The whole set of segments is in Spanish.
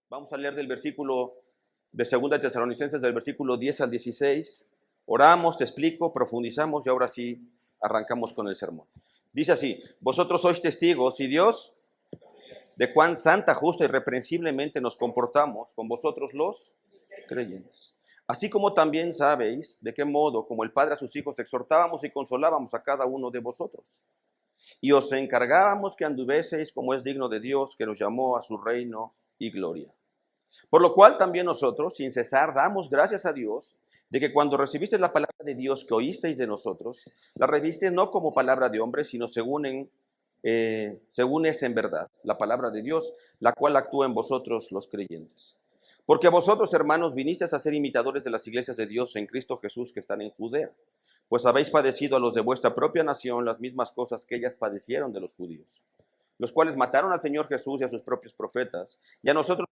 Vamos a leer del versículo de 2 Tesalonicenses, del versículo 10 al 16. Oramos, te explico, profundizamos y ahora sí arrancamos con el sermón. Dice así: vosotros sois testigos y Dios de cuán santa, justa y irreprensiblemente nos comportamos con vosotros los creyentes. Así como también sabéis de qué modo, como el Padre a sus hijos, exhortábamos y consolábamos a cada uno de vosotros. Y os encargábamos que anduvieseis como es digno de Dios, que nos llamó a su reino y gloria. Por lo cual también nosotros, sin cesar, damos gracias a Dios de que cuando recibisteis la palabra de Dios que oísteis de nosotros, la recibisteis no como palabra de hombre, sino según es en verdad la palabra de Dios, la cual actúa en vosotros los creyentes. Porque a vosotros, hermanos, vinisteis a ser imitadores de las iglesias de Dios en Cristo Jesús que están en Judea, pues habéis padecido a los de vuestra propia nación las mismas cosas que ellas padecieron de los judíos, los cuales mataron al Señor Jesús y a sus propios profetas, y a nosotros,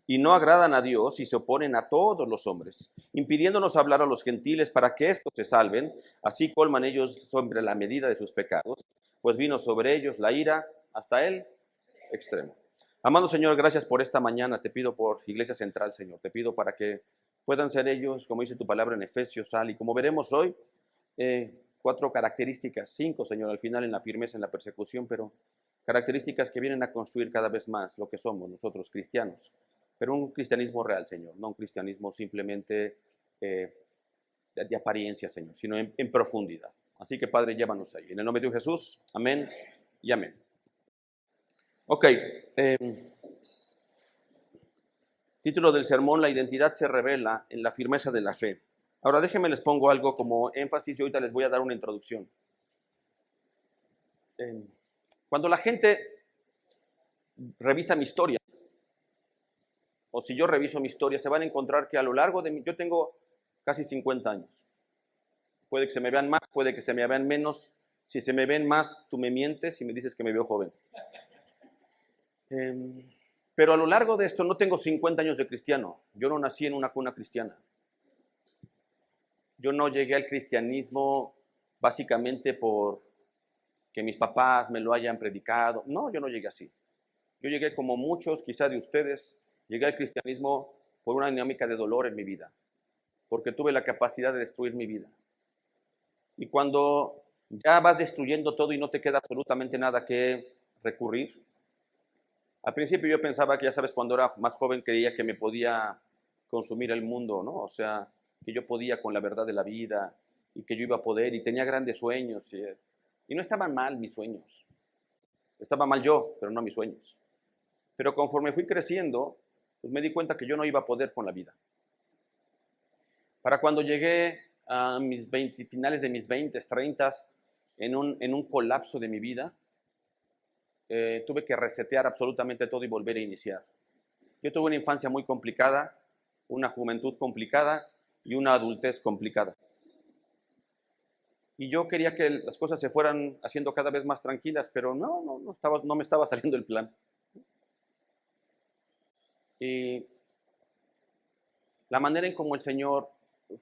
y no agradan a Dios y se oponen a todos los hombres, impidiéndonos hablar a los gentiles para que éstos se salven. Así colman ellos sobre la medida de sus pecados, pues vino sobre ellos la ira hasta el extremo. Amado Señor, gracias por esta mañana. Te pido por Iglesia Central, Señor. Te pido para que puedan ser ellos, como dice tu palabra en Efesios, sal. Y como veremos hoy, 4 características, 5, Señor, al final en la firmeza, en la persecución, pero características que vienen a construir cada vez más lo que somos nosotros, cristianos. Pero un cristianismo real, Señor, no un cristianismo simplemente de apariencia, Señor, sino en profundidad. Así que, Padre, llévanos ahí. En el nombre de Jesús, amén y amén. Ok, título del sermón: la identidad se revela en la firmeza de la fe. Ahora déjenme les pongo algo como énfasis y ahorita les voy a dar una introducción. Cuando la gente revisa mi historia, o si yo reviso mi historia, se van a encontrar que a lo largo de yo tengo casi 50 años. Puede que se me vean más, puede que se me vean menos. Si se me ven más, tú me mientes y me dices que me veo joven. Pero a lo largo de esto no tengo 50 años de cristiano. Yo no nací en una cuna cristiana. Yo no llegué al cristianismo básicamente por que mis papás me lo hayan predicado. No, yo no llegué así. Yo llegué como muchos, quizá de ustedes, llegué al cristianismo por una dinámica de dolor en mi vida, porque tuve la capacidad de destruir mi vida. Y cuando ya vas destruyendo todo y no te queda absolutamente nada que recurrir, al principio yo pensaba que, ya sabes, cuando era más joven creía que me podía consumir el mundo, ¿no? O sea, que yo podía con la verdad de la vida y que yo iba a poder, y tenía grandes sueños. Y no estaban mal mis sueños. Estaba mal yo, pero no mis sueños. Pero conforme fui creciendo, pues me di cuenta que yo no iba a poder con la vida. Para cuando llegué a mis finales de mis 20, 30, en un colapso de mi vida, tuve que resetear absolutamente todo y volver a iniciar. Yo tuve una infancia muy complicada, una juventud complicada y una adultez complicada. Y yo quería que las cosas se fueran haciendo cada vez más tranquilas, pero no me estaba saliendo el plan. Y la manera en cómo el Señor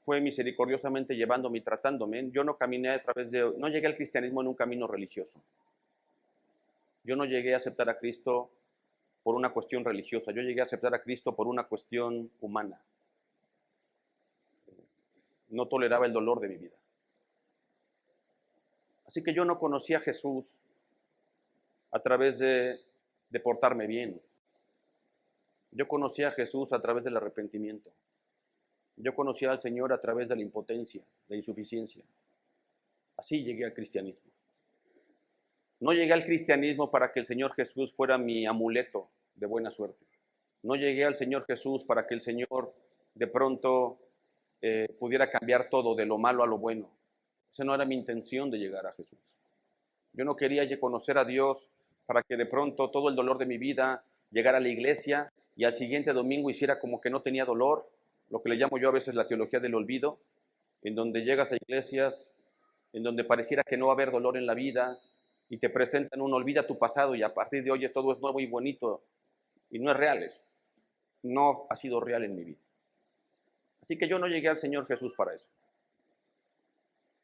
fue misericordiosamente llevándome y tratándome, yo no caminé no llegué al cristianismo en un camino religioso. Yo no llegué a aceptar a Cristo por una cuestión religiosa, yo llegué a aceptar a Cristo por una cuestión humana. No toleraba el dolor de mi vida. Así que yo no conocí a Jesús a través de portarme bien. Yo conocí a Jesús a través del arrepentimiento. Yo conocí al Señor a través de la impotencia, la insuficiencia. Así llegué al cristianismo. No llegué al cristianismo para que el Señor Jesús fuera mi amuleto de buena suerte. No llegué al Señor Jesús para que el Señor de pronto pudiera cambiar todo de lo malo a lo bueno. Esa no era mi intención de llegar a Jesús. Yo no quería conocer a Dios para que de pronto todo el dolor de mi vida llegara a la iglesia y al siguiente domingo hiciera como que no tenía dolor, lo que le llamo yo a veces la teología del olvido, en donde llegas a iglesias, en donde pareciera que no va a haber dolor en la vida y te presentan olvida tu pasado y a partir de hoy todo es nuevo y bonito, y no es real eso. No ha sido real en mi vida. Así que yo no llegué al Señor Jesús para eso.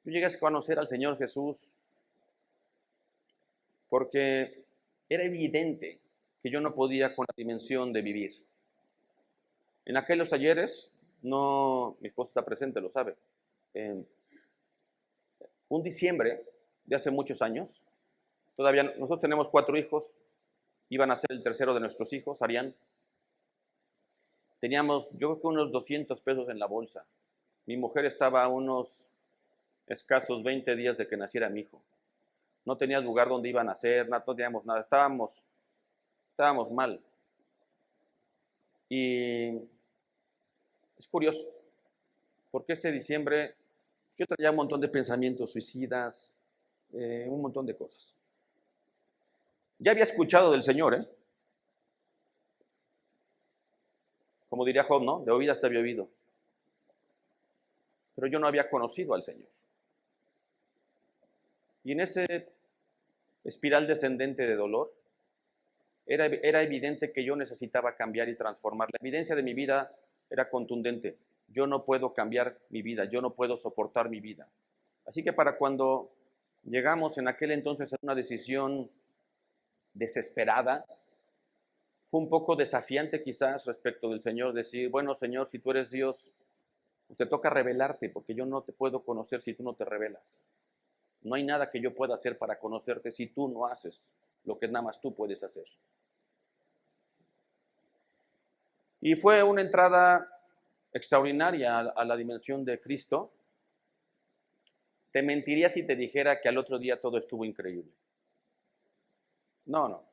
Yo llegué a conocer al Señor Jesús porque era evidente que yo no podía con la dimensión de vivir. En aquellos talleres, no, mi esposa está presente, lo sabe. Un diciembre de hace muchos años, todavía nosotros tenemos 4 hijos, iban a ser el tercero de nuestros hijos, Arián. Teníamos, yo creo que unos 200 pesos en la bolsa. Mi mujer estaba a unos escasos 20 días de que naciera mi hijo. No tenía lugar donde iban a nacer, no teníamos nada, estábamos mal. Y es curioso, porque ese diciembre yo traía un montón de pensamientos suicidas, un montón de cosas. Ya había escuchado del Señor, como diría Job, ¿no? De oídas te había oído. Pero yo no había conocido al Señor. Y en ese espiral descendente de dolor, era evidente que yo necesitaba cambiar y transformar. La evidencia de mi vida era contundente. Yo no puedo cambiar mi vida, yo no puedo soportar mi vida. Así que para cuando llegamos en aquel entonces a una decisión desesperada, fue un poco desafiante quizás respecto del Señor, decir, bueno, Señor, si tú eres Dios, pues te toca revelarte, porque yo no te puedo conocer si tú no te revelas. No hay nada que yo pueda hacer para conocerte si tú no haces lo que nada más tú puedes hacer. Y fue una entrada extraordinaria a la dimensión de Cristo. Te mentiría si te dijera que al otro día todo estuvo increíble. No.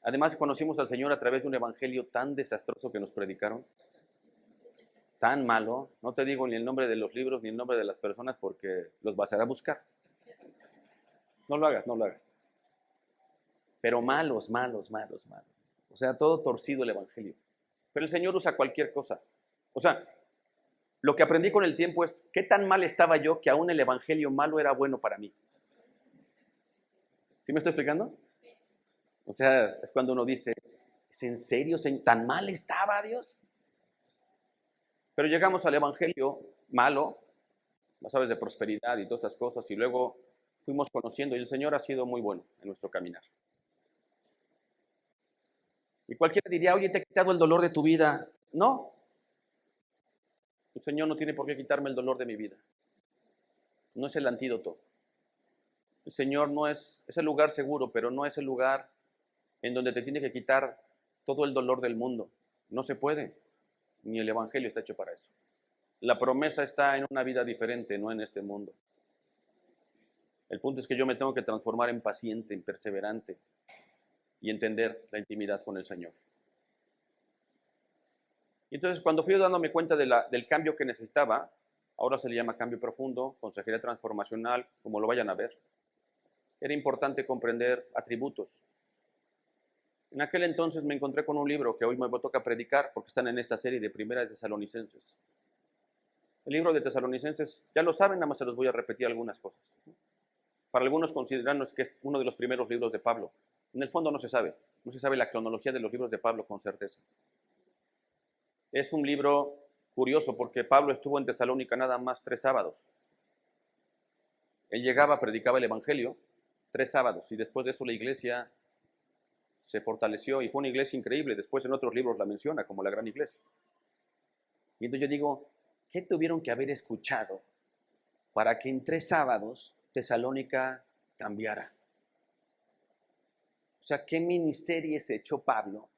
Además, conocimos al Señor a través de un evangelio tan desastroso que nos predicaron, tan malo. No te digo ni el nombre de los libros ni el nombre de las personas porque los vas a ir a buscar. No lo hagas. Pero malos. O sea, todo torcido el evangelio. Pero el Señor usa cualquier cosa. O sea, lo que aprendí con el tiempo es qué tan mal estaba yo que aún el evangelio malo era bueno para mí. ¿Sí me estoy explicando? O sea, es cuando uno dice, ¿es en serio? ¿Tan mal estaba Dios? Pero llegamos al evangelio malo, ya sabes, de prosperidad y todas esas cosas, y luego fuimos conociendo, y el Señor ha sido muy bueno en nuestro caminar. Y cualquiera diría, oye, ¿te he quitado el dolor de tu vida? No. El Señor no tiene por qué quitarme el dolor de mi vida. No es el antídoto. El Señor no es el lugar seguro, pero no es el lugar en donde te tiene que quitar todo el dolor del mundo. No se puede, ni el evangelio está hecho para eso. La promesa está en una vida diferente, no en este mundo. El punto es que yo me tengo que transformar en paciente, en perseverante y entender la intimidad con el Señor. Y entonces cuando fui dándome cuenta del cambio que necesitaba, ahora se le llama cambio profundo, consejería transformacional, como lo vayan a ver, era importante comprender atributos. En aquel entonces me encontré con un libro que hoy me toca predicar porque están en esta serie de Primera de Tesalonicenses. El libro de Tesalonicenses, ya lo saben, nada más se los voy a repetir algunas cosas. Para algunos consideran que es uno de los primeros libros de Pablo. En el fondo no se sabe la cronología de los libros de Pablo con certeza. Es un libro curioso porque Pablo estuvo en Tesalónica nada más 3 sábados. Él llegaba, predicaba el evangelio 3 sábados y después de eso la iglesia se fortaleció y fue una iglesia increíble. Después en otros libros la menciona como la gran iglesia. Y entonces yo digo, ¿qué tuvieron que haber escuchado para que en 3 sábados Tesalónica cambiara? O sea, ¿qué miniserie se echó Pablo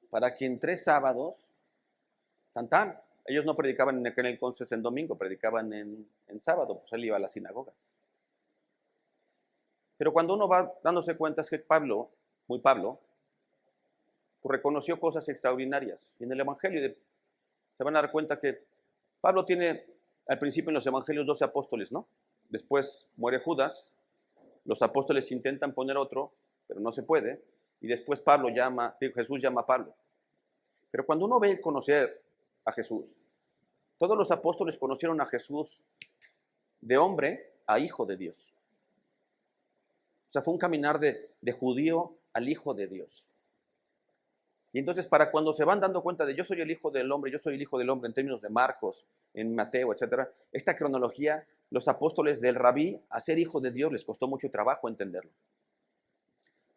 para que en 3 sábados, ellos no predicaban en aquel entonces en domingo, predicaban en sábado, pues él iba a las sinagogas. Pero cuando uno va dándose cuenta es que Pablo, pues reconoció cosas extraordinarias. Y en el evangelio se van a dar cuenta que Pablo tiene al principio en los evangelios 12 apóstoles, ¿no? Después muere Judas, los apóstoles intentan poner otro, pero no se puede, y después Jesús llama a Pablo. Pero cuando uno ve conocer a Jesús, todos los apóstoles conocieron a Jesús de hombre a hijo de Dios. O sea, fue un caminar de judío al hijo de Dios. Y entonces para cuando se van dando cuenta de yo soy el hijo del hombre en términos de Marcos, en Mateo, etc., esta cronología, los apóstoles del rabí, a ser hijo de Dios les costó mucho trabajo entenderlo.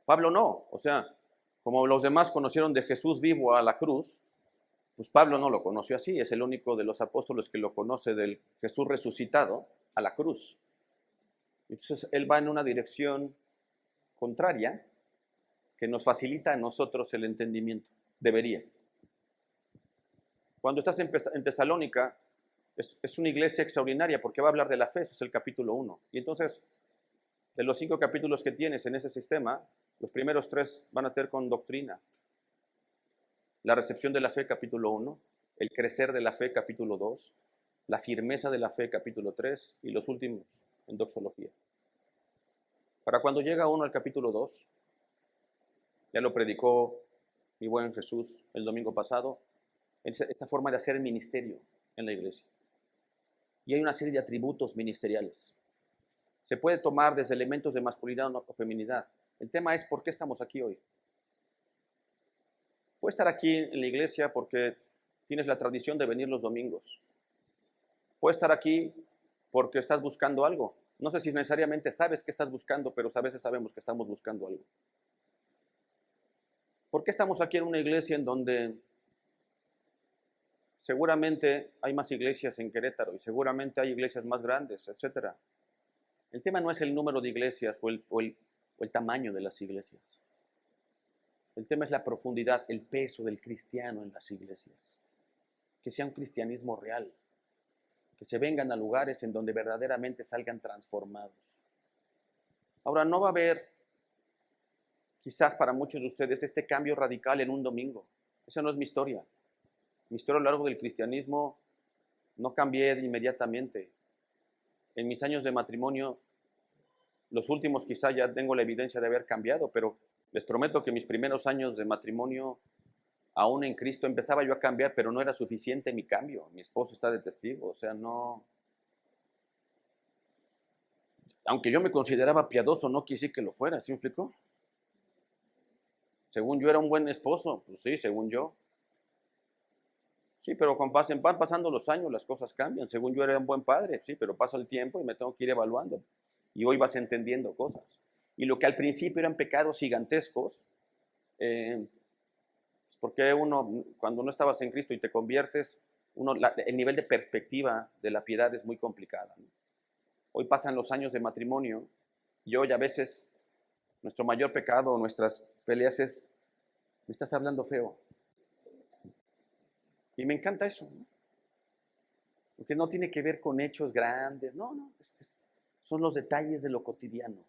Pablo no. O sea, como los demás conocieron de Jesús vivo a la cruz, pues Pablo no lo conoció así. Es el único de los apóstoles que lo conoce del Jesús resucitado a la cruz. Entonces él va en una dirección contraria que nos facilita a nosotros el entendimiento. Debería. Cuando estás en Tesalónica, es una iglesia extraordinaria porque va a hablar de la fe, ese es el capítulo 1. Y entonces, de los 5 capítulos que tienes en ese sistema, los primeros 3 van a tener con doctrina. La recepción de la fe, capítulo 1, el crecer de la fe, capítulo 2, la firmeza de la fe, capítulo 3, y los últimos en doxología. Para cuando llega uno al capítulo 2, ya lo predicó mi buen Jesús el domingo pasado, esta forma de hacer ministerio en la iglesia. Y hay una serie de atributos ministeriales. Se puede tomar desde elementos de masculinidad o feminidad. El tema es por qué estamos aquí hoy. Puedes estar aquí en la iglesia porque tienes la tradición de venir los domingos. Puedes estar aquí porque estás buscando algo. No sé si necesariamente sabes qué estás buscando, pero a veces sabemos que estamos buscando algo. ¿Por qué estamos aquí en una iglesia en donde seguramente hay más iglesias en Querétaro y seguramente hay iglesias más grandes, etcétera? El tema no es el número de iglesias o el tamaño de las iglesias. El tema es la profundidad, el peso del cristiano en las iglesias. Que sea un cristianismo real. Que se vengan a lugares en donde verdaderamente salgan transformados. Ahora, no va a haber, quizás para muchos de ustedes, este cambio radical en un domingo. Esa no es mi historia. Mi historia a lo largo del cristianismo no cambié inmediatamente. En mis años de matrimonio, los últimos quizá ya tengo la evidencia de haber cambiado, pero les prometo que mis primeros años de matrimonio, aún en Cristo, empezaba yo a cambiar, pero no era suficiente mi cambio. Mi esposo está de testigo, o sea, no. Aunque yo me consideraba piadoso, no quise que lo fuera, ¿sí me explicó? Según yo era un buen esposo, pues sí, según yo. Sí, pero van pasando los años, las cosas cambian. Según yo era un buen padre, sí, pero pasa el tiempo y me tengo que ir evaluando. Y hoy vas entendiendo cosas. Y lo que al principio eran pecados gigantescos, es porque uno, cuando no estabas en Cristo y te conviertes, el nivel de perspectiva de la piedad es muy complicada, ¿no? Hoy pasan los años de matrimonio y hoy a veces nuestro mayor pecado, nuestras peleas es, me estás hablando feo. Y me encanta eso, ¿no? Porque no tiene que ver con hechos grandes, no, son los detalles de lo cotidiano,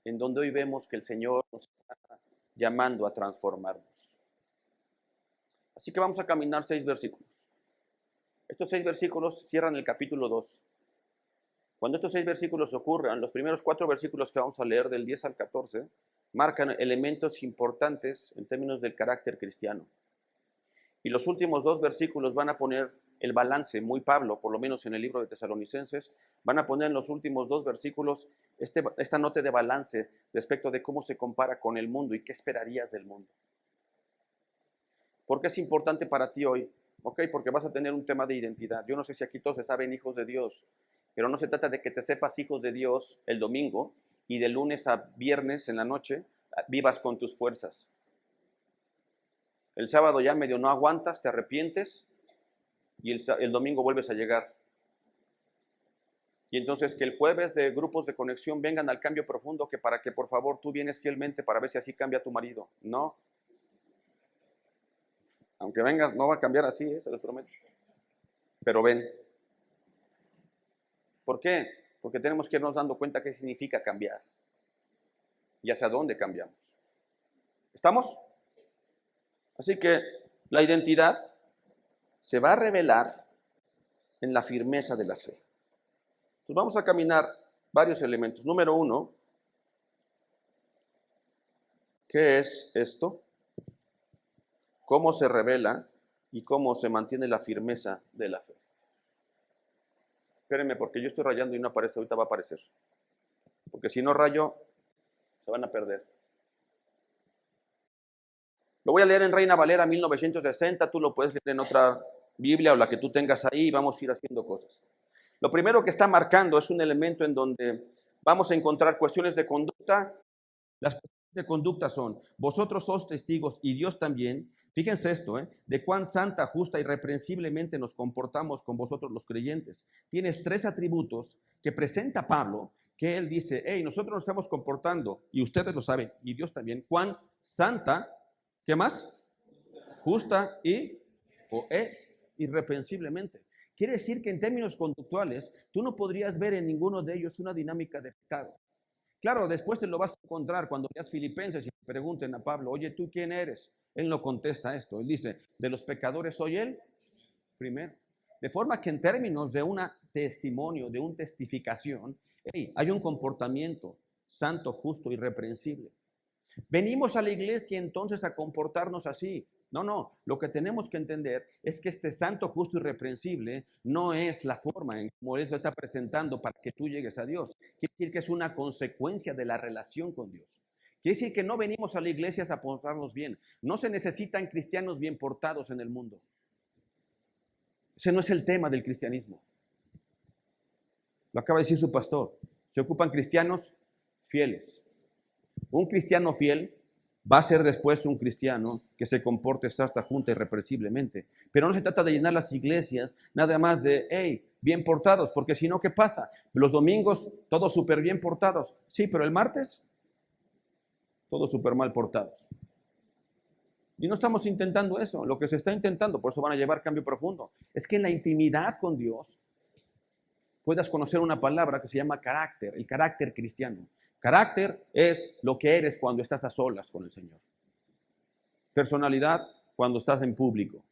en donde hoy vemos que el Señor nos está llamando a transformarnos. Así que vamos a caminar 6 versículos. Estos 6 versículos cierran el capítulo 2. Cuando estos 6 versículos ocurran, los primeros 4 versículos que vamos a leer, del 10 al 14, marcan elementos importantes en términos del carácter cristiano. Y los últimos 2 versículos van a poner el balance, muy Pablo, por lo menos en el libro de Tesalonicenses, van a poner en los últimos 2 versículos esta nota de balance respecto de cómo se compara con el mundo y qué esperarías del mundo. ¿Por qué es importante para ti hoy? Ok, porque vas a tener un tema de identidad. Yo no sé si aquí todos se saben hijos de Dios, pero no se trata de que te sepas hijos de Dios el domingo y de lunes a viernes en la noche vivas con tus fuerzas. El sábado ya medio no aguantas, te arrepientes y el domingo vuelves a llegar. Y entonces que el jueves de grupos de conexión vengan al cambio profundo, que para que por favor tú vienes fielmente para ver si así cambia tu marido. No. Aunque vengas, no va a cambiar así, se los prometo. Pero ven. ¿Por qué? Porque tenemos que irnos dando cuenta qué significa cambiar y hacia dónde cambiamos. ¿Estamos? Así que la identidad se va a revelar en la firmeza de la fe. Entonces vamos a caminar varios elementos. Número 1, ¿qué es esto? ¿Cómo se revela y cómo se mantiene la firmeza de la fe? Espérenme, porque yo estoy rayando y no aparece, ahorita va a aparecer. Porque si no rayo, se van a perder. Lo voy a leer en Reina Valera 1960, tú lo puedes leer en otra Biblia o la que tú tengas ahí y vamos a ir haciendo cosas. Lo primero que está marcando es un elemento en donde vamos a encontrar cuestiones de conducta. Las de conducta son: vosotros sois testigos y Dios también. Fíjense esto, de cuán santa, justa y reprensiblemente nos comportamos con vosotros los creyentes. Tienes tres atributos que presenta Pablo, que él dice: hey, nosotros nos estamos comportando, y ustedes lo saben, y Dios también, cuán santa, ¿qué más? Justa y irreprensiblemente. Quiere decir que en términos conductuales, tú no podrías ver en ninguno de ellos una dinámica de pecado. Claro, después te lo vas a encontrar cuando veas Filipenses y pregunten a Pablo: oye, ¿tú quién eres? Él no contesta esto. Él dice: de los pecadores soy él primero. De forma que en términos de un testimonio, de una testificación, hey, hay un comportamiento santo, justo, irreprensible. Venimos a la iglesia entonces a comportarnos así. No, lo que tenemos que entender es que este santo, justo y irreprensible no es la forma en cómo Él lo está presentando para que tú llegues a Dios. Quiere decir que es una consecuencia de la relación con Dios. Quiere decir que no venimos a la iglesia a portarnos bien. No se necesitan cristianos bien portados en el mundo. Ese no es el tema del cristianismo. Lo acaba de decir su pastor. Se ocupan cristianos fieles. Un cristiano fiel va a ser después un cristiano que se comporte santa, junta y irreprensiblemente. Pero no se trata de llenar las iglesias nada más de, hey, bien portados, porque si no, ¿qué pasa? Los domingos, todos súper bien portados. Sí, pero el martes, todos súper mal portados. Y no estamos intentando eso. Lo que se está intentando, por eso van a llevar cambio profundo, es que en la intimidad con Dios puedas conocer una palabra que se llama carácter, el carácter cristiano. Carácter es lo que eres cuando estás a solas con el Señor. Personalidad cuando estás en público.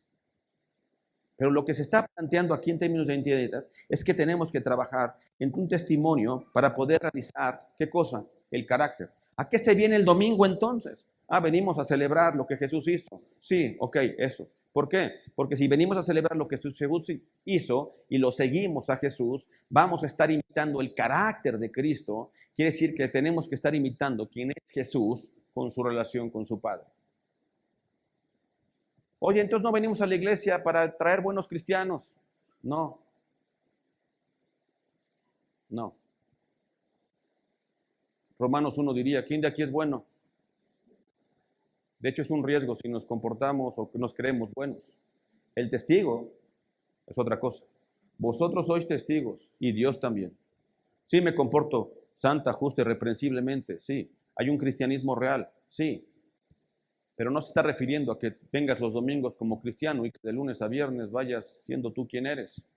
Pero lo que se está planteando aquí en términos de identidad es que tenemos que trabajar en un testimonio para poder realizar, ¿qué cosa? El carácter. ¿A qué se viene el domingo entonces? Venimos a celebrar lo que Jesús hizo. Sí, ok, eso. ¿Por qué? Porque si venimos a celebrar lo que Jesús hizo y lo seguimos a Jesús, vamos a estar imitando el carácter de Cristo. Quiere decir que tenemos que estar imitando quién es Jesús con su relación con su Padre. Oye, entonces no venimos a la iglesia para traer buenos cristianos. No. Romanos 1 diría: ¿quién de aquí es bueno? De hecho, es un riesgo si nos comportamos o que nos creemos buenos. El testigo es otra cosa. Vosotros sois testigos y Dios también. Sí, me comporto santa, justa y reprensiblemente. Sí. Hay un cristianismo real. Sí. Pero no se está refiriendo a que vengas los domingos como cristiano y que de lunes a viernes vayas siendo tú quien eres.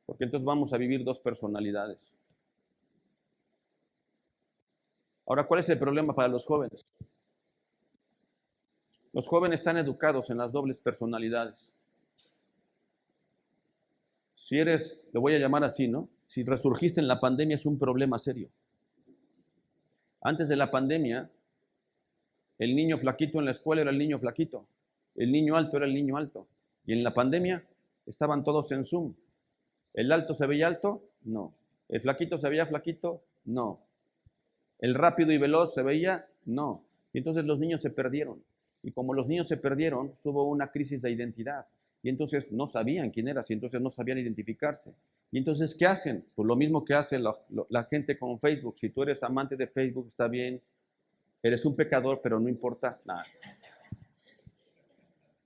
Porque entonces vamos a vivir dos personalidades. Ahora, ¿cuál es el problema para los jóvenes? Los jóvenes están educados en las dobles personalidades. Si eres, lo voy a llamar así, ¿no? Si resurgiste en la pandemia es un problema serio. Antes de la pandemia, el niño flaquito en la escuela era el niño flaquito. El niño alto era el niño alto. Y en la pandemia estaban todos en Zoom. ¿El alto se veía alto? No. ¿El flaquito se veía flaquito? No. ¿El rápido y veloz se veía? No. Y entonces los niños se perdieron. Y como los niños se perdieron, hubo una crisis de identidad. Y entonces no sabían quién eras y entonces no sabían identificarse. Y entonces, ¿qué hacen? Pues lo mismo que hace la gente con Facebook. Si tú eres amante de Facebook, está bien. Eres un pecador, pero no importa nada.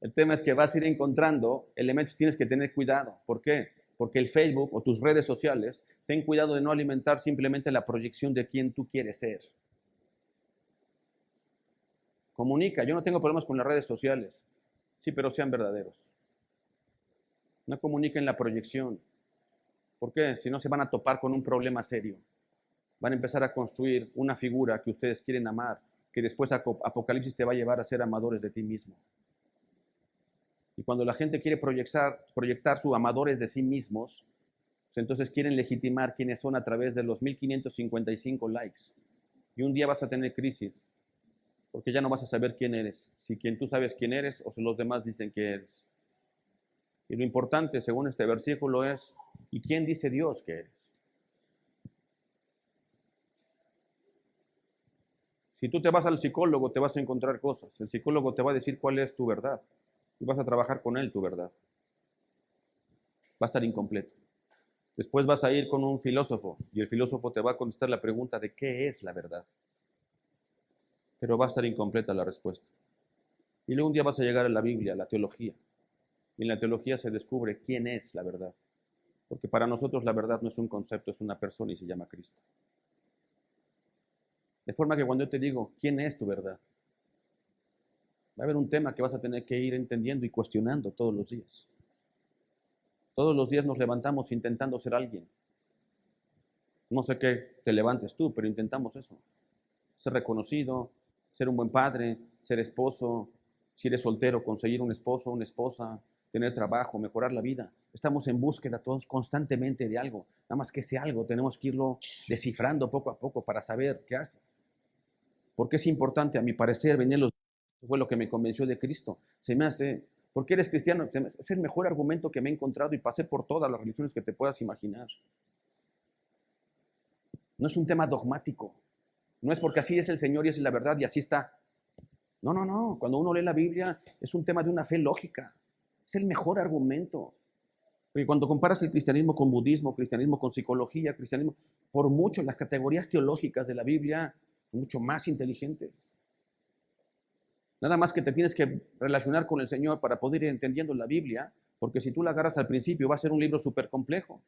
El tema es que vas a ir encontrando elementos, tienes que tener cuidado. ¿Por qué? Porque el Facebook o tus redes sociales, ten cuidado de no alimentar simplemente la proyección de quién tú quieres ser. Comunica. Yo no tengo problemas con las redes sociales. Sí, pero sean verdaderos. No comuniquen la proyección. ¿Por qué? Si no, se van a topar con un problema serio. Van a empezar a construir una figura que ustedes quieren amar, que después Apocalipsis te va a llevar a ser amadores de ti mismo. Y cuando la gente quiere proyectar sus amadores de sí mismos, pues entonces quieren legitimar quiénes son a través de los 1555 likes. Y un día vas a tener crisis, porque ya no vas a saber quién eres, si tú sabes quién eres o si los demás dicen que eres. Y lo importante, según este versículo, es: ¿y quién dice Dios que eres? Si tú te vas al psicólogo, te vas a encontrar cosas. El psicólogo te va a decir cuál es tu verdad. Y vas a trabajar con él tu verdad. Va a estar incompleto. Después vas a ir con un filósofo y el filósofo te va a contestar la pregunta de qué es la verdad. pero va a estar incompleta la respuesta. Y luego un día vas a llegar a la Biblia, a la teología, y en la teología se descubre quién es la verdad. Porque para nosotros la verdad no es un concepto, es una persona y se llama Cristo. De forma que cuando yo te digo, ¿quién es tu verdad? Va a haber un tema que vas a tener que ir entendiendo y cuestionando todos los días. Todos los días nos levantamos intentando ser alguien. No sé qué te levantes tú, pero intentamos eso. Ser reconocido, ser un buen padre, ser esposo, si eres soltero, conseguir un esposo, una esposa, tener trabajo, mejorar la vida. Estamos en búsqueda todos constantemente de algo. Nada más que ese algo tenemos que irlo descifrando poco a poco para saber qué haces. Porque es importante, a mi parecer, venir los... Fue lo que me convenció de Cristo. Se me hace, porque eres cristiano, es el mejor argumento que me he encontrado y pasé por todas las religiones que te puedas imaginar. No es un tema dogmático. No es porque así es el Señor y es la verdad y así está. No, no, no. Cuando uno lee la Biblia es un tema de una fe lógica. Es el mejor argumento. Porque cuando comparas el cristianismo con budismo, cristianismo con psicología, cristianismo, por mucho las categorías teológicas de la Biblia son mucho más inteligentes. Nada más que te tienes que relacionar con el Señor para poder ir entendiendo la Biblia, porque si tú la agarras al principio va a ser un libro súper complejo.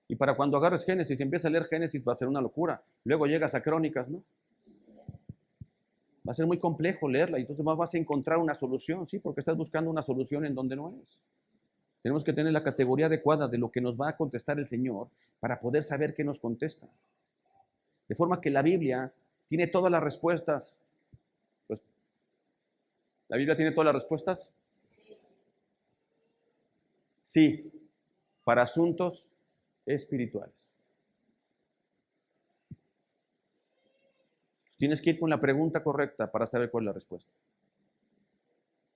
Y para cuando agarres Génesis y empiezas a leer Génesis va a ser una locura. Luego llegas a Crónicas, ¿no? Va a ser muy complejo leerla y entonces vas a encontrar una solución, ¿sí? Porque estás buscando una solución en donde no es. Tenemos que tener la categoría adecuada de lo que nos va a contestar el Señor para poder saber qué nos contesta. De forma que la Biblia tiene todas las respuestas. Pues, ¿la Biblia tiene todas las respuestas? Sí, para asuntos espirituales. Tienes que ir con la pregunta correcta para saber cuál es la respuesta.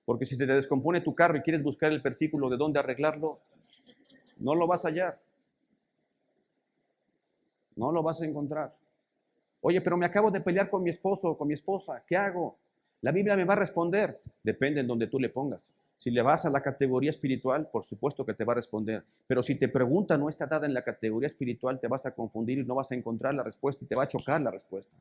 Porque si se te descompone tu carro y quieres buscar el versículo de dónde arreglarlo, no lo vas a hallar. No lo vas a encontrar. Oye, pero me acabo de pelear con mi esposo o con mi esposa. ¿Qué hago? La Biblia me va a responder. Depende en donde tú le pongas. Si le vas a la categoría espiritual, por supuesto que te va a responder. Pero si te pregunta no está dada en la categoría espiritual, te vas a confundir y no vas a encontrar la respuesta y te va a chocar la respuesta.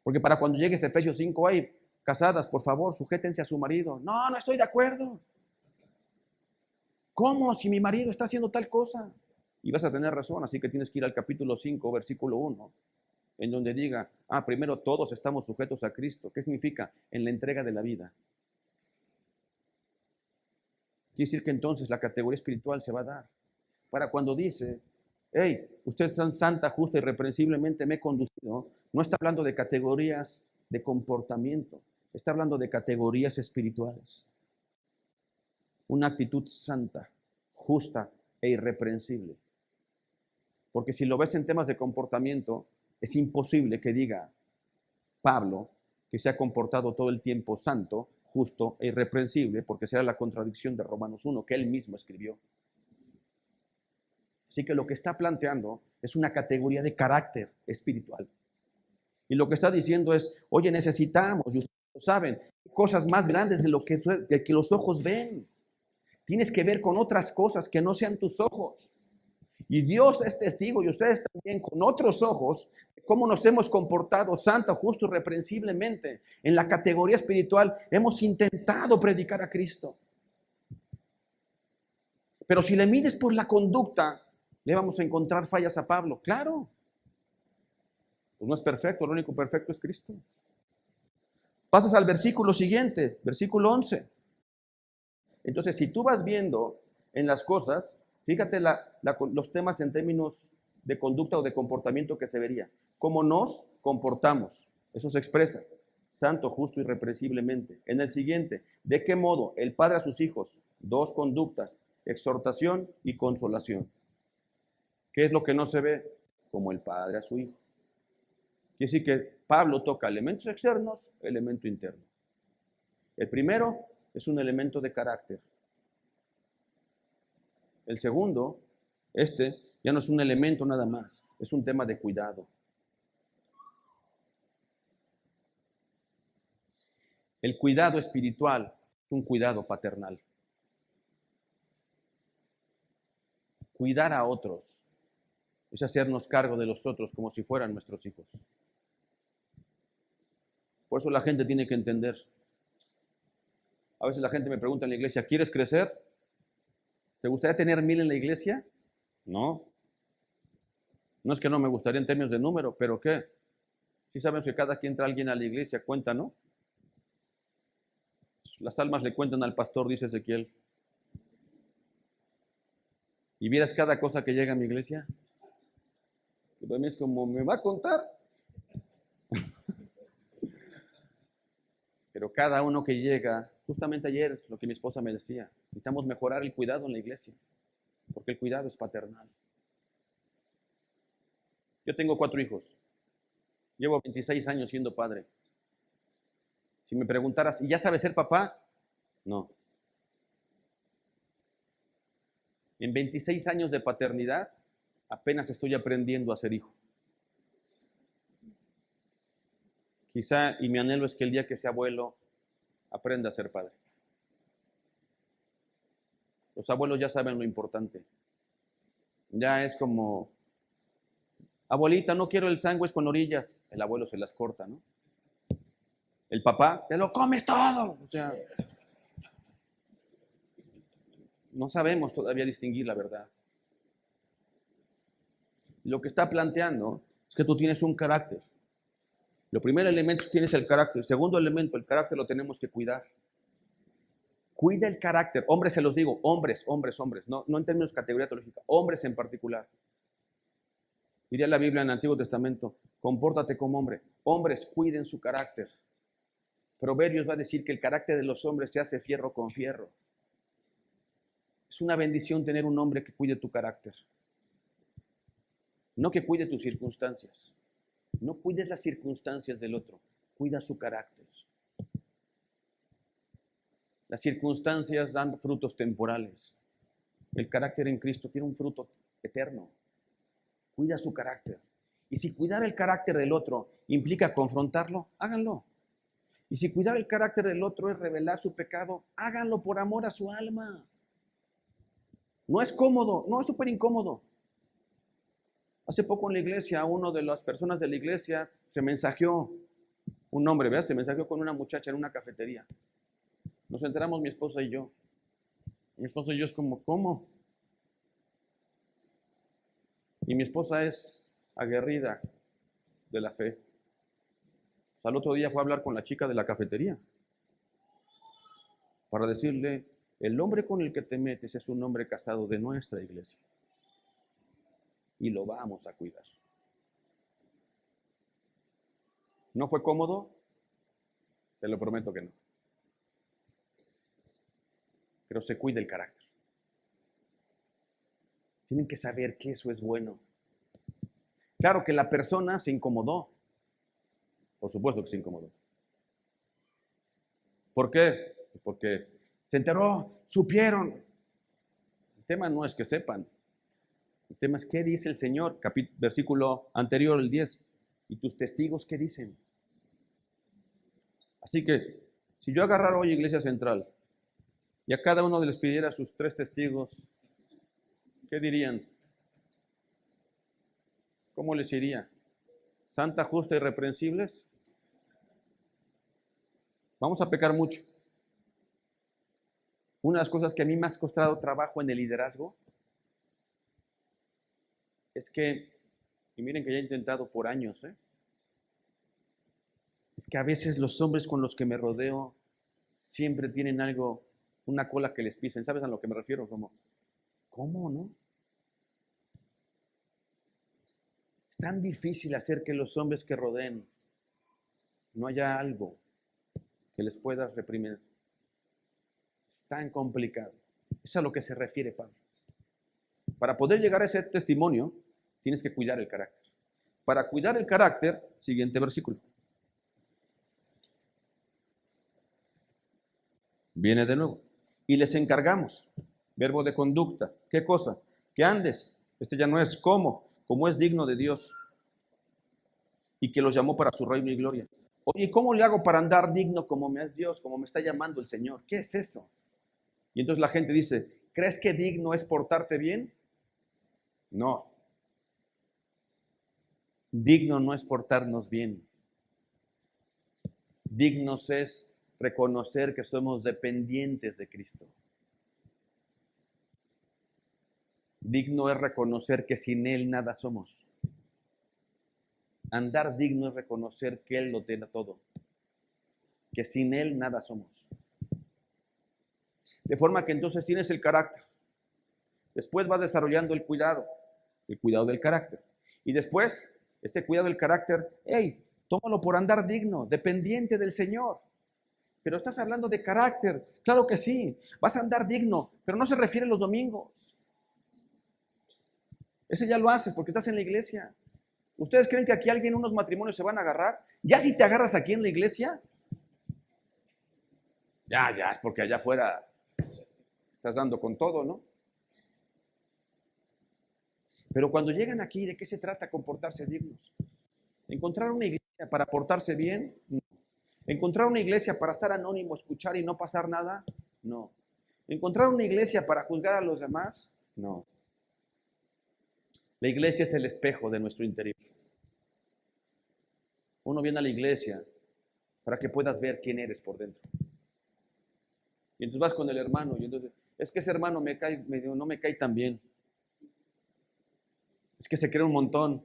Porque para cuando llegues a Efesios 5, hay casadas, por favor, sujétense a su marido. No, no estoy de acuerdo. ¿Cómo? Si mi marido está haciendo tal cosa. Y vas a tener razón, así que tienes que ir al capítulo 5, versículo 1, en donde diga, primero todos estamos sujetos a Cristo. ¿Qué significa? En la entrega de la vida. Quiere decir que entonces la categoría espiritual se va a dar. Para cuando dice, hey, ustedes son santa, justa y irreprensiblemente me he conducido, no está hablando de categorías de comportamiento, está hablando de categorías espirituales. Una actitud santa, justa e irreprensible. Porque si lo ves en temas de comportamiento, es imposible que diga Pablo que se ha comportado todo el tiempo santo, justo e irreprensible, porque será la contradicción de Romanos 1 que él mismo escribió. Así que lo que está planteando es una categoría de carácter espiritual. Y lo que está diciendo es, oye, necesitamos, y ustedes lo saben, cosas más grandes de lo que los ojos ven. Tienes que ver con otras cosas que no sean tus ojos. Y Dios es testigo, y ustedes también, con otros ojos, cómo nos hemos comportado santo, justo y reprensiblemente. En la categoría espiritual hemos intentado predicar a Cristo. Pero si le mides por la conducta, le vamos a encontrar fallas a Pablo. Claro. Pues no es perfecto, lo único perfecto es Cristo. Pasas al versículo siguiente, versículo 11. Entonces, si tú vas viendo en las cosas, fíjate los temas en términos de conducta o de comportamiento que se vería. Cómo nos comportamos, eso se expresa, santo, justo y irreprensiblemente. En el siguiente, ¿de qué modo el padre a sus hijos? Dos conductas, exhortación y consolación. ¿Qué es lo que no se ve? Como el padre a su hijo. Quiere decir que Pablo toca elementos externos, elemento interno. El primero es un elemento de carácter. El segundo, ya no es un elemento nada más, es un tema de cuidado. El cuidado espiritual es un cuidado paternal. Cuidar a otros es hacernos cargo de los otros como si fueran nuestros hijos. Por eso la gente tiene que entender. A veces la gente me pregunta en la iglesia, ¿quieres crecer? ¿Te gustaría tener 1000 en la iglesia? No. No es que no me gustaría en términos de número, pero ¿qué? Sí sabemos que cada que entra alguien a la iglesia cuenta, ¿no? Las almas le cuentan al pastor, dice Ezequiel. ¿Y vieras cada cosa que llega a mi iglesia? Que para mí es como, ¿me va a contar? Pero cada uno que llega, justamente ayer, lo que mi esposa me decía, necesitamos mejorar el cuidado en la iglesia, porque el cuidado es paternal. Yo tengo 4 hijos, llevo 26 años siendo padre. Si me preguntaras, ¿y ya sabes ser papá? No. En 26 años de paternidad, apenas estoy aprendiendo a ser hijo. Quizá, y mi anhelo es que el día que sea abuelo, aprenda a ser padre. Los abuelos ya saben lo importante. Ya es como, abuelita, no quiero el sándwich con orillas. El abuelo se las corta, ¿no? El papá, te lo comes todo. O sea, no sabemos todavía distinguir la verdad. Lo que está planteando es que tú tienes un carácter. Lo primer elemento tienes el carácter. El segundo elemento, el carácter lo tenemos que cuidar. Cuida el carácter. Hombres, se los digo, hombres. No en términos de categoría teológica, hombres en particular. Diría la Biblia en el Antiguo Testamento, compórtate como hombre. Hombres, cuiden su carácter. Proverbios va a decir que el carácter de los hombres se hace fierro con fierro. Es una bendición tener un hombre que cuide tu carácter. No que cuide tus circunstancias. No cuides las circunstancias del otro, cuida su carácter. Las circunstancias dan frutos temporales. El carácter en Cristo tiene un fruto eterno. Cuida su carácter. Y si cuidar el carácter del otro implica confrontarlo, háganlo. Y si cuidar el carácter del otro es revelar su pecado, háganlo por amor a su alma. No es cómodo, no es súper incómodo. Hace poco en la iglesia, uno de las personas de la iglesia se mensajeó, un hombre, ¿verdad? Se mensajeó con una muchacha en una cafetería. Nos enteramos mi esposa y yo. Mi esposa y yo es como, ¿cómo? Y mi esposa es aguerrida de la fe. O sea, al otro día fue a hablar con la chica de la cafetería para decirle, el hombre con el que te metes es un hombre casado de nuestra iglesia. Y lo vamos a cuidar. ¿No fue cómodo? Te lo prometo que no. Pero se cuida el carácter. Tienen que saber que eso es bueno. Claro que la persona se incomodó. Por supuesto que se incomodó. ¿Por qué? Porque se enteró, supieron. El tema no es que sepan. El tema es qué dice el Señor, versículo anterior, el 10. ¿Y tus testigos qué dicen? Así que, si yo agarrara hoy Iglesia Central y a cada uno les pidiera sus 3 testigos, ¿qué dirían? ¿Cómo les iría? ¿Santa, justa y irreprensibles? Vamos a pecar mucho. Una de las cosas que a mí me ha costado trabajo en el liderazgo es que, y miren que ya he intentado por años, es que a veces los hombres con los que me rodeo siempre tienen algo, una cola que les pisen. ¿Sabes a lo que me refiero? Como, ¿cómo no? Es tan difícil hacer que los hombres que rodeen no haya algo que les pueda reprimir. Es tan complicado. Eso es a lo que se refiere Pablo. Para poder llegar a ese testimonio, tienes que cuidar el carácter. Para cuidar el carácter, siguiente versículo. Viene de nuevo. Y les encargamos, verbo de conducta. ¿Qué cosa? Que andes. Este ya no es cómo, como es digno de Dios. Y que los llamó para su reino y gloria. Oye, ¿cómo le hago para andar digno como me es Dios, como me está llamando el Señor? ¿Qué es eso? Y entonces la gente dice, ¿crees que digno es portarte bien? No. Digno no es portarnos bien. Dignos es reconocer que somos dependientes de Cristo. Digno es reconocer que sin Él nada somos. Andar digno es reconocer que Él lo tiene todo, que sin Él nada somos. De forma que entonces tienes el carácter. Después vas desarrollando el cuidado del carácter. Y después, ese cuidado del carácter, hey, tómalo por andar digno, dependiente del Señor. Pero estás hablando de carácter, claro que sí, vas a andar digno, pero no se refiere a los domingos. Ese ya lo haces porque estás en la iglesia. ¿Ustedes creen que aquí alguien, unos matrimonios se van a agarrar? Ya si te agarras aquí en la iglesia, ya, es porque allá afuera estás dando con todo, ¿no? Pero cuando llegan aquí, ¿de qué se trata comportarse dignos? ¿Encontrar una iglesia para portarse bien? No. ¿Encontrar una iglesia para estar anónimo, escuchar y no pasar nada? No. ¿Encontrar una iglesia para juzgar a los demás? No. La iglesia es el espejo de nuestro interior. Uno viene a la iglesia para que puedas ver quién eres por dentro. Y entonces vas con el hermano y entonces, es que ese hermano no me cae tan bien. Es que se cree un montón.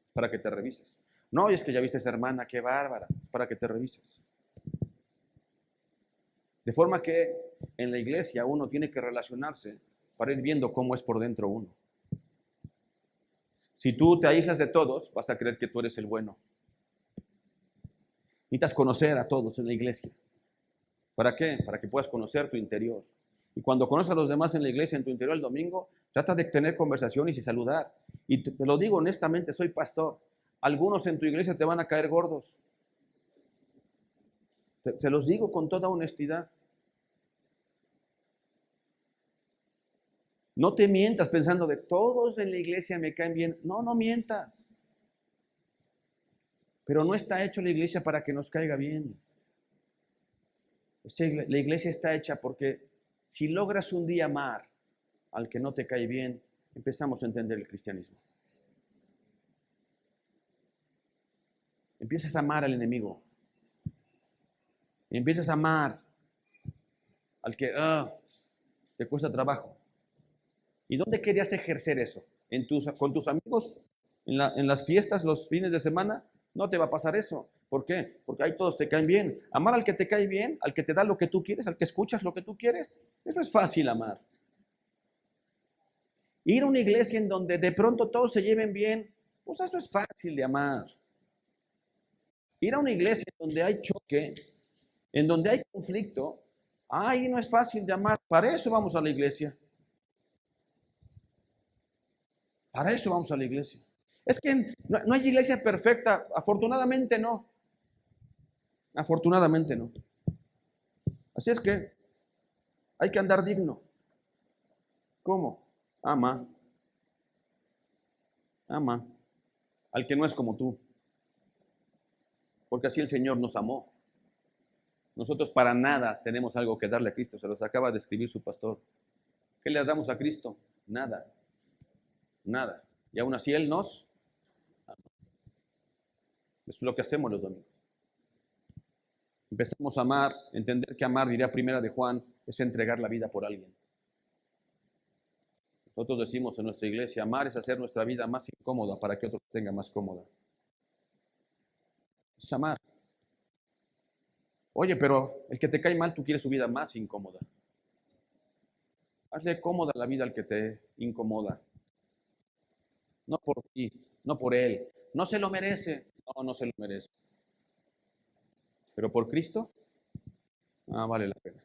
Es para que te revises. No, y es que ya viste a esa hermana, qué bárbara. Es para que te revises. De forma que en la iglesia uno tiene que relacionarse para ir viendo cómo es por dentro uno. Si tú te aíslas de todos, vas a creer que tú eres el bueno. Necesitas conocer a todos en la iglesia. ¿Para qué? Para que puedas conocer tu interior. Y cuando conoces a los demás en la iglesia, en tu interior el domingo, trata de tener conversaciones y saludar. Y te lo digo honestamente, soy pastor. Algunos en tu iglesia te van a caer gordos. Se los digo con toda honestidad. No te mientas pensando de todos en la iglesia me caen bien. No, no mientas. Pero no está hecho la iglesia para que nos caiga bien. La iglesia está hecha porque si logras un día amar al que no te cae bien, empezamos a entender el cristianismo. Empiezas a amar al enemigo. Empiezas a amar al que te cuesta trabajo. ¿Y dónde querías ejercer eso? ¿Con tus amigos? ¿En las fiestas, los fines de semana? No te va a pasar eso. ¿Por qué? Porque ahí todos te caen bien. Amar al que te cae bien, al que te da lo que tú quieres, al que escuchas lo que tú quieres, eso es fácil amar. Ir a una iglesia en donde de pronto todos se lleven bien, pues eso es fácil de amar. Ir a una iglesia en donde hay choque, en donde hay conflicto, ahí no es fácil de amar. Para eso vamos a la iglesia. Para eso vamos a la iglesia. Es que no hay iglesia perfecta, afortunadamente no. Afortunadamente no. Así es que hay que andar digno. ¿Cómo? Ama. Ama al que no es como tú. Porque así el Señor nos amó. Nosotros para nada tenemos algo que darle a Cristo. Se los acaba de escribir su pastor. ¿Qué le damos a Cristo? Nada. Nada. Y aún así Él nos ama. Eso es lo que hacemos los domingos. Empezamos a amar, entender que amar, diría primera de Juan, es entregar la vida por alguien. Nosotros decimos en nuestra iglesia, amar es hacer nuestra vida más incómoda para que otro tenga más cómoda. Es amar. Oye, pero el que te cae mal, tú quieres su vida más incómoda. Hazle cómoda la vida al que te incomoda. No por ti, no por él. No se lo merece. No se lo merece. Pero por Cristo, vale la pena.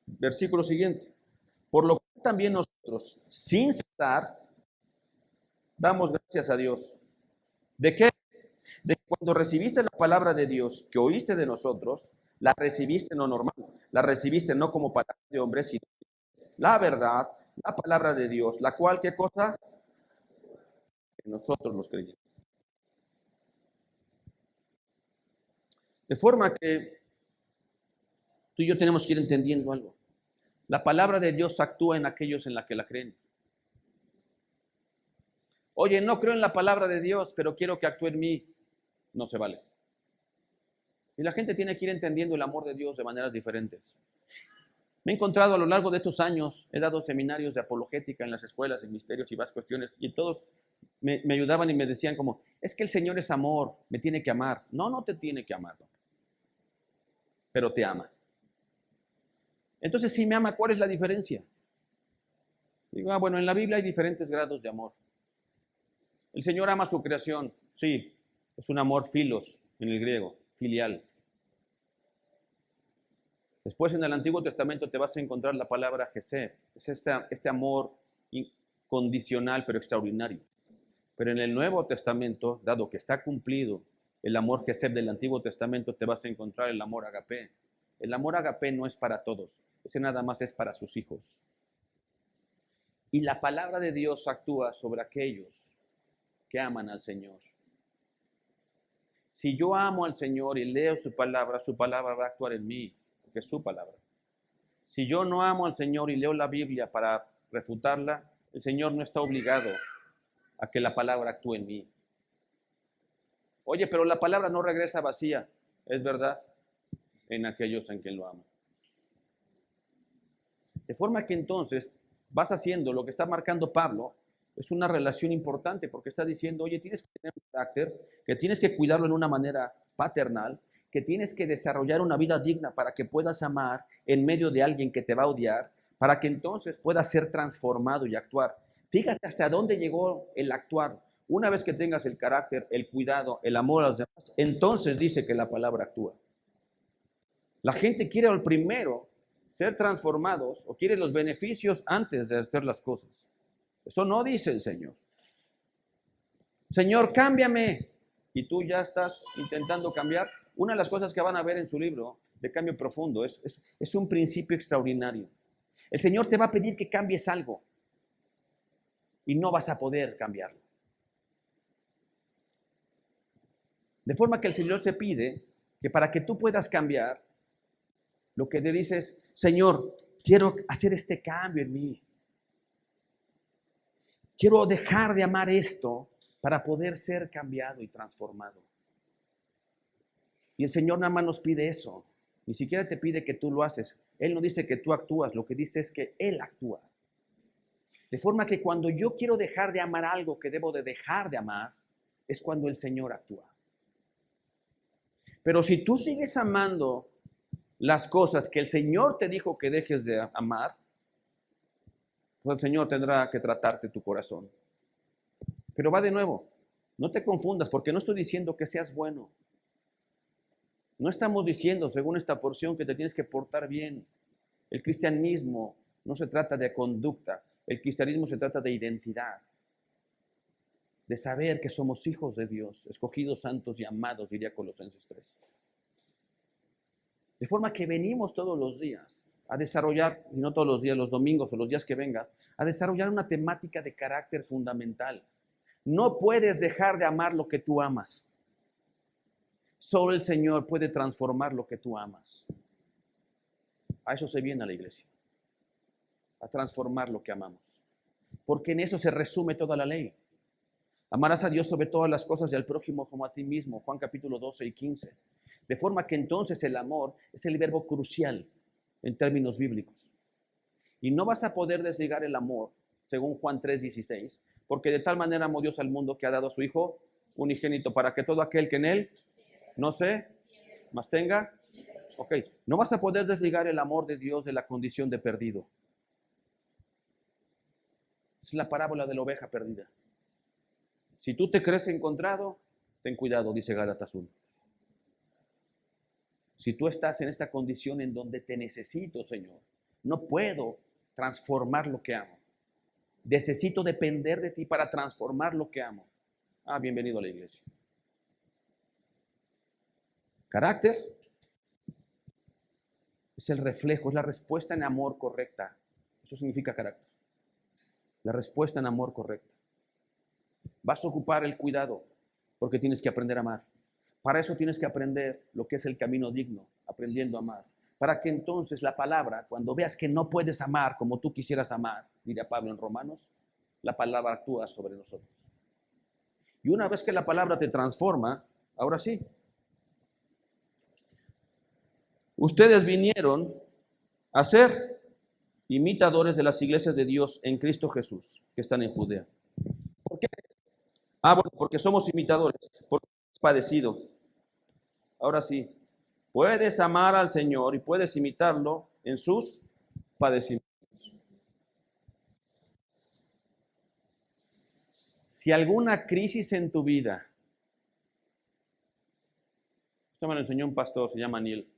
Versículo siguiente. Por lo cual también nosotros, sin cesar, damos gracias a Dios. ¿De qué? De que cuando recibiste la palabra de Dios que oíste de nosotros, la recibiste no normal, la recibiste no como palabra de hombres, sino la verdad, la palabra de Dios, la cual, ¿qué cosa? Que nosotros los creyentes. De forma que tú y yo tenemos que ir entendiendo algo. La palabra de Dios actúa en aquellos en la que la creen. Oye, no creo en la palabra de Dios, pero quiero que actúe en mí. No se vale. Y la gente tiene que ir entendiendo el amor de Dios de maneras diferentes. Me he encontrado a lo largo de estos años, he dado seminarios de apologética en las escuelas, en misterios y más cuestiones, y todos me ayudaban y me decían como, es que el Señor es amor, me tiene que amar. No, no te tiene que amar, pero te ama. Entonces, si me ama, ¿cuál es la diferencia? Digo, bueno, en la Biblia hay diferentes grados de amor. El Señor ama su creación, sí, es un amor filos en el griego, filial. Después en el Antiguo Testamento te vas a encontrar la palabra Jesé, es este amor incondicional pero extraordinario. Pero en el Nuevo Testamento, dado que está cumplido el amor Jesé del Antiguo Testamento, te vas a encontrar el amor agape. El amor agape no es para todos, ese nada más es para sus hijos. Y la palabra de Dios actúa sobre aquellos que aman al Señor. Si yo amo al Señor y leo su palabra va a actuar en mí, porque es su palabra. Si yo no amo al Señor y leo la Biblia para refutarla, el Señor no está obligado a que la palabra actúe en mí. Oye, pero la palabra no regresa vacía, es verdad, en aquellos en quien lo amo. De forma que entonces vas haciendo lo que está marcando Pablo, es una relación importante porque está diciendo, oye, tienes que tener un carácter, que tienes que cuidarlo en una manera paternal, que tienes que desarrollar una vida digna para que puedas amar en medio de alguien que te va a odiar, para que entonces puedas ser transformado y actuar. Fíjate hasta dónde llegó el actuar. Una vez que tengas el carácter, el cuidado, el amor a los demás, entonces dice que la palabra actúa. La gente quiere al primero ser transformados o quiere los beneficios antes de hacer las cosas. Eso no dice el Señor. Señor, cámbiame. Y tú ya estás intentando cambiar. Una de las cosas que van a ver en su libro de Cambio Profundo es un principio extraordinario. El Señor te va a pedir que cambies algo y no vas a poder cambiarlo. De forma que el Señor te pide que para que tú puedas cambiar, lo que te dice es, Señor, quiero hacer este cambio en mí. Quiero dejar de amar esto para poder ser cambiado y transformado. Y el Señor nada más nos pide eso. Ni siquiera te pide que tú lo haces. Él no dice que tú actúas, lo que dice es que Él actúa. De forma que cuando yo quiero dejar de amar algo que debo de dejar de amar, es cuando el Señor actúa. Pero si tú sigues amando las cosas que el Señor te dijo que dejes de amar, pues el Señor tendrá que tratarte tu corazón. Pero va de nuevo, no te confundas, porque no estoy diciendo que seas bueno. No estamos diciendo, según esta porción, que te tienes que portar bien. El cristianismo no se trata de conducta, el cristianismo se trata de identidad, de saber que somos hijos de Dios, escogidos, santos y amados, diría Colosenses 3. De forma que venimos todos los días a desarrollar, y no todos los días, los domingos o los días que vengas, a desarrollar una temática de carácter fundamental. No puedes dejar de amar lo que tú amas. Solo el Señor puede transformar lo que tú amas. A eso se viene a la iglesia, a transformar lo que amamos. Porque en eso se resume toda la ley. Amarás a Dios sobre todas las cosas y al prójimo como a ti mismo. Juan capítulo 12 y 15. De forma que entonces el amor es el verbo crucial en términos bíblicos. Y no vas a poder desligar el amor, según Juan 3:16, porque de tal manera amó Dios al mundo que ha dado a su Hijo unigénito para que todo aquel que en Él no se más tenga. Ok, no vas a poder desligar el amor de Dios de la condición de perdido. Es la parábola de la oveja perdida. Si tú te crees encontrado, ten cuidado, dice Gálatas 1. Si tú estás en esta condición en donde te necesito, Señor, no puedo transformar lo que amo. Necesito depender de ti para transformar lo que amo. Bienvenido a la iglesia. Carácter es el reflejo, es la respuesta en amor correcta. Eso significa carácter. La respuesta en amor correcta. Vas a ocupar el cuidado porque tienes que aprender a amar. Para eso tienes que aprender lo que es el camino digno, aprendiendo a amar. Para que entonces la palabra, cuando veas que no puedes amar como tú quisieras amar, diría Pablo en Romanos, la palabra actúa sobre nosotros. Y una vez que la palabra te transforma, ahora sí, Ustedes vinieron a ser imitadores de las iglesias de Dios en Cristo Jesús, que están en Judea. ¿Por qué? Bueno, porque somos imitadores, porque hemos padecido. Ahora sí, puedes amar al Señor y puedes imitarlo en sus padecimientos. Si alguna crisis en tu vida, esto me lo enseñó un pastor, se llama Neil.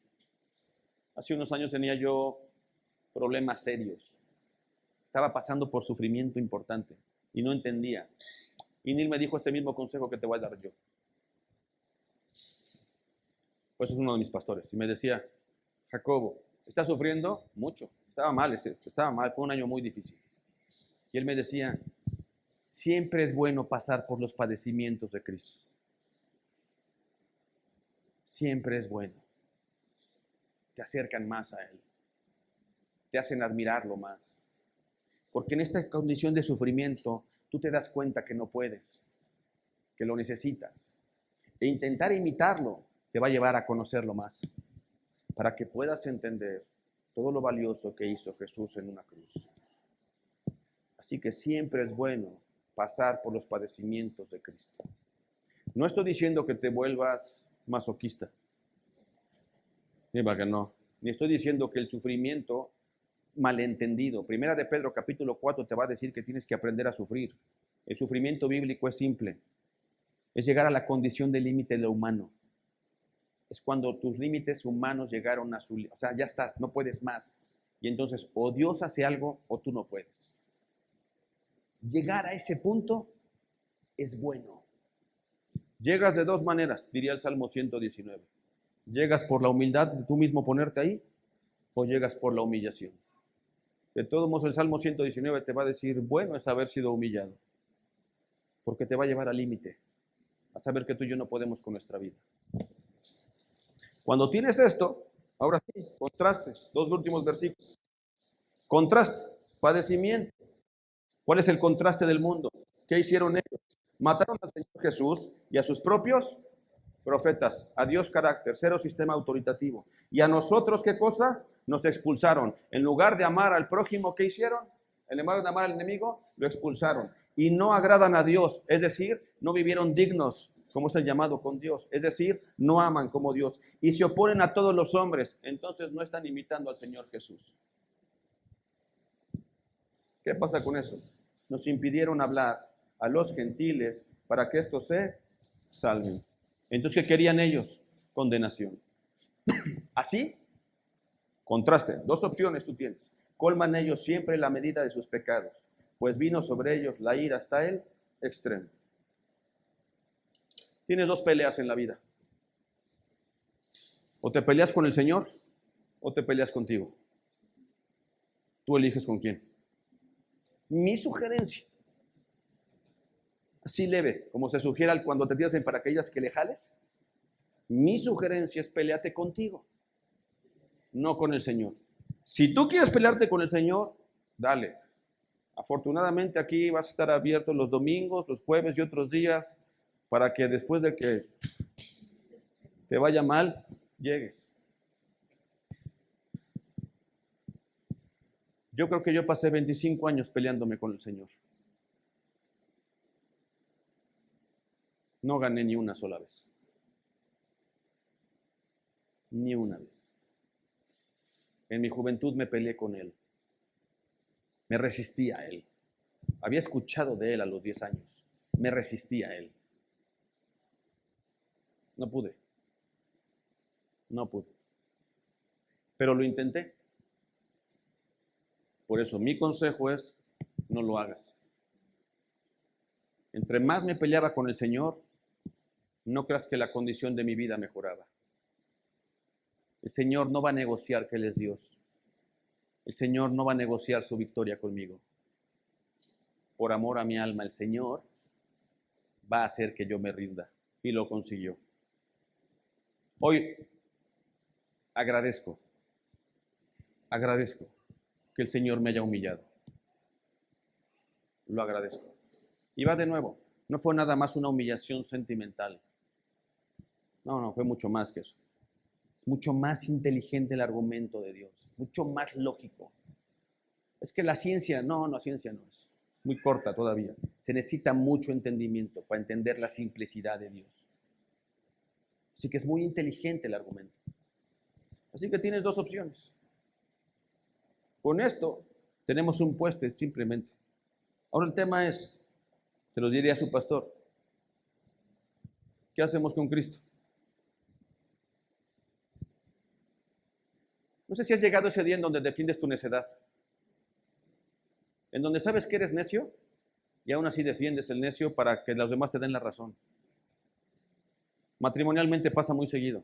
Hace unos años tenía yo problemas serios. Estaba pasando por sufrimiento importante y no entendía. Y Neil me dijo este mismo consejo que te voy a dar yo. Pues es uno de mis pastores. Y me decía, Jacobo, ¿estás sufriendo? Mucho. Estaba mal, fue un año muy difícil. Y él me decía, siempre es bueno pasar por los padecimientos de Cristo. Siempre es bueno. Te acercan más a Él. Te hacen admirarlo más. Porque en esta condición de sufrimiento, tú te das cuenta que no puedes, que lo necesitas. E intentar imitarlo te va a llevar a conocerlo más, para que puedas entender todo lo valioso que hizo Jesús en una cruz. Así que siempre es bueno pasar por los padecimientos de Cristo. No estoy diciendo que te vuelvas masoquista. Que no. Ni estoy diciendo que el sufrimiento malentendido. Primera de Pedro capítulo 4 te va a decir que tienes que aprender a sufrir. El sufrimiento bíblico es simple. Es llegar a la condición de límite de lo humano. Es cuando tus límites humanos llegaron a su... O sea, ya estás, no puedes más. Y entonces o Dios hace algo o tú no puedes. Llegar a ese punto es bueno. Llegas de dos maneras, diría el Salmo 119. ¿Llegas por la humildad de tú mismo ponerte ahí? ¿O llegas por la humillación? De todos modos, el Salmo 119 te va a decir, bueno es haber sido humillado. Porque te va a llevar al límite. A saber que tú y yo no podemos con nuestra vida. Cuando tienes esto, ahora sí, contraste. Dos últimos versículos. Contraste, padecimiento. ¿Cuál es el contraste del mundo? ¿Qué hicieron ellos? Mataron al Señor Jesús y a sus propios profetas. A Dios carácter, cero sistema autoritativo. ¿Y a nosotros qué cosa? Nos expulsaron. En lugar de amar al prójimo, ¿qué hicieron? En lugar de amar al enemigo, lo expulsaron. Y no agradan a Dios, es decir, no vivieron dignos, como es el llamado con Dios. Es decir, no aman como Dios. Y se oponen a todos los hombres. Entonces no están imitando al Señor Jesús. ¿Qué pasa con eso? Nos impidieron hablar a los gentiles para que estos se salven. Entonces, ¿qué querían ellos? Condenación. Así, contraste. Dos opciones tú tienes. Colman ellos siempre la medida de sus pecados, pues vino sobre ellos la ira hasta el extremo. Tienes dos peleas en la vida. O te peleas con el Señor o te peleas contigo. Tú eliges con quién. Mi sugerencia, así leve, como se sugiere cuando te tiras en paracaídas que le jales, mi sugerencia es pelearte contigo, no con el Señor. Si tú quieres pelearte con el Señor, dale. Afortunadamente aquí vas a estar abierto los domingos, los jueves y otros días para que después de que te vaya mal, llegues. Yo creo que yo pasé 25 años peleándome con el Señor. No gané ni una sola vez. Ni una vez. En mi juventud me peleé con Él. Me resistí a Él. Había escuchado de Él a los 10 años. Me resistí a Él. No pude. No pude. Pero lo intenté. Por eso mi consejo es, no lo hagas. Entre más me peleaba con el Señor, no creas que la condición de mi vida mejoraba. El Señor no va a negociar que Él es Dios. El Señor no va a negociar su victoria conmigo. Por amor a mi alma, el Señor va a hacer que yo me rinda. Y lo consiguió. Hoy agradezco que el Señor me haya humillado. Lo agradezco. Y va de nuevo. No fue nada más una humillación sentimental. No, fue mucho más que eso. Es mucho más inteligente el argumento de Dios, es mucho más lógico. Es que la ciencia, no, ciencia no es muy corta todavía. Se necesita mucho entendimiento para entender la simplicidad de Dios. Así que es muy inteligente el argumento. Así que tienes dos opciones. Con esto tenemos un puesto simplemente. Ahora el tema es, te lo diré a su pastor, ¿qué hacemos con Cristo? No sé si has llegado ese día en donde defiendes tu necedad, en donde sabes que eres necio y aún así defiendes el necio para que los demás te den la razón. Matrimonialmente pasa muy seguido,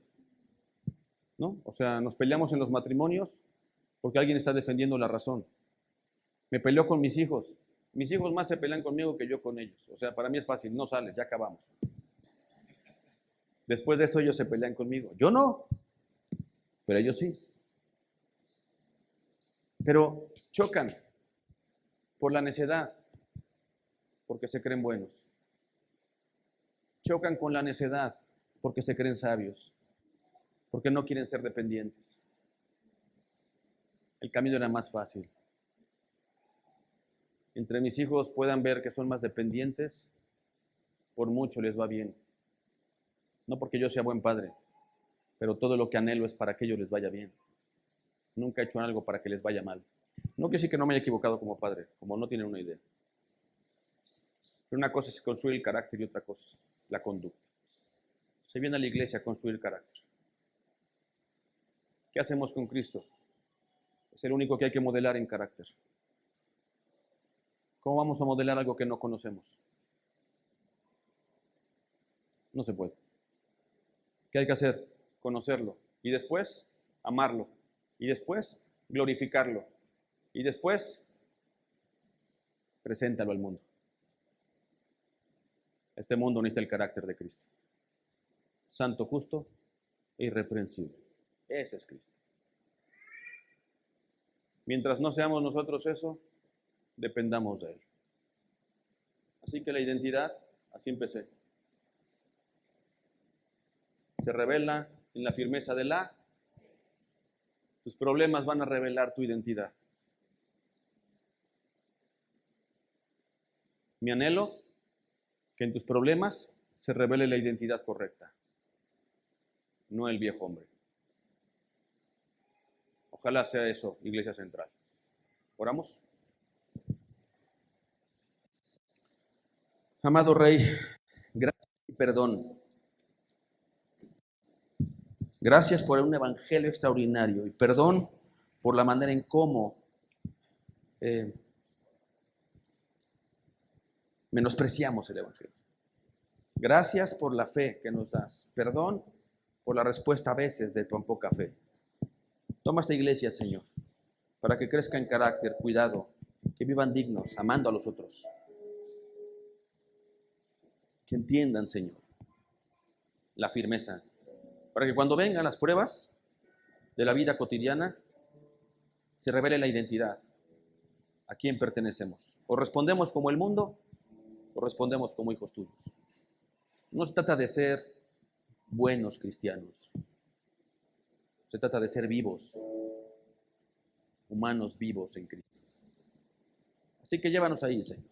¿no? O sea, nos peleamos en los matrimonios porque alguien está defendiendo la razón. Me peleo con mis hijos más se pelean conmigo que yo con ellos. O sea, para mí es fácil, no sales, ya acabamos. Después de eso ellos se pelean conmigo. Yo no, pero ellos sí. Pero chocan por la necedad, porque se creen buenos. Chocan con la necedad, porque se creen sabios, porque no quieren ser dependientes. El camino era más fácil. Entre mis hijos puedan ver que son más dependientes, por mucho les va bien. No porque yo sea buen padre, pero todo lo que anhelo es para que ellos les vaya bien. Nunca he hecho algo para que les vaya mal. No quiere decir que no me haya equivocado como padre, como no tienen una idea. Pero una cosa es construir el carácter y otra cosa es la conducta. Se viene a la iglesia a construir el carácter. ¿Qué hacemos con Cristo? Es el único que hay que modelar en carácter. ¿Cómo vamos a modelar algo que no conocemos? No se puede. ¿Qué hay que hacer? Conocerlo. Y después, amarlo. Y después, glorificarlo. Y después, preséntalo al mundo. Este mundo necesita el carácter de Cristo. Santo, justo e irreprensible. Ese es Cristo. Mientras no seamos nosotros eso, dependamos de Él. Así que la identidad, así empecé. Se revela en la firmeza de la. Tus problemas van a revelar tu identidad. Mi anhelo, que en tus problemas se revele la identidad correcta, no el viejo hombre. Ojalá sea eso, Iglesia Central. ¿Oramos? Amado Rey, gracias y perdón. Gracias por un evangelio extraordinario y perdón por la manera en cómo menospreciamos el evangelio. Gracias por la fe que nos das. Perdón por la respuesta a veces de tan poca fe. Toma esta iglesia, Señor, para que crezca en carácter, cuidado, que vivan dignos, amando a los otros. Que entiendan, Señor, la firmeza, para que cuando vengan las pruebas de la vida cotidiana, se revele la identidad, a quién pertenecemos. O respondemos como el mundo, o respondemos como hijos tuyos. No se trata de ser buenos cristianos, se trata de ser vivos, humanos vivos en Cristo. Así que llévanos ahí, Señor,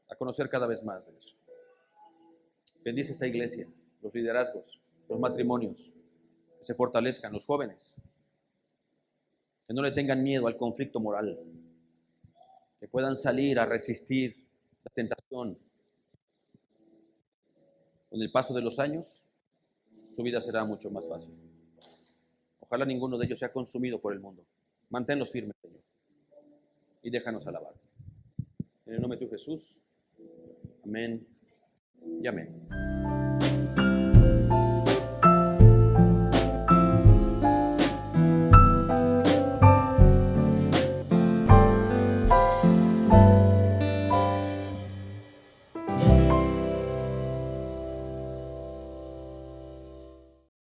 a conocer cada vez más de eso. Bendice esta iglesia, los liderazgos, los matrimonios, que se fortalezcan los jóvenes, que no le tengan miedo al conflicto moral, que puedan salir a resistir la tentación. Con el paso de los años, su vida será mucho más fácil. Ojalá ninguno de ellos sea consumido por el mundo. Manténlos firmes, Señor, y déjanos alabarte. En el nombre de tu Jesús, amén y amén.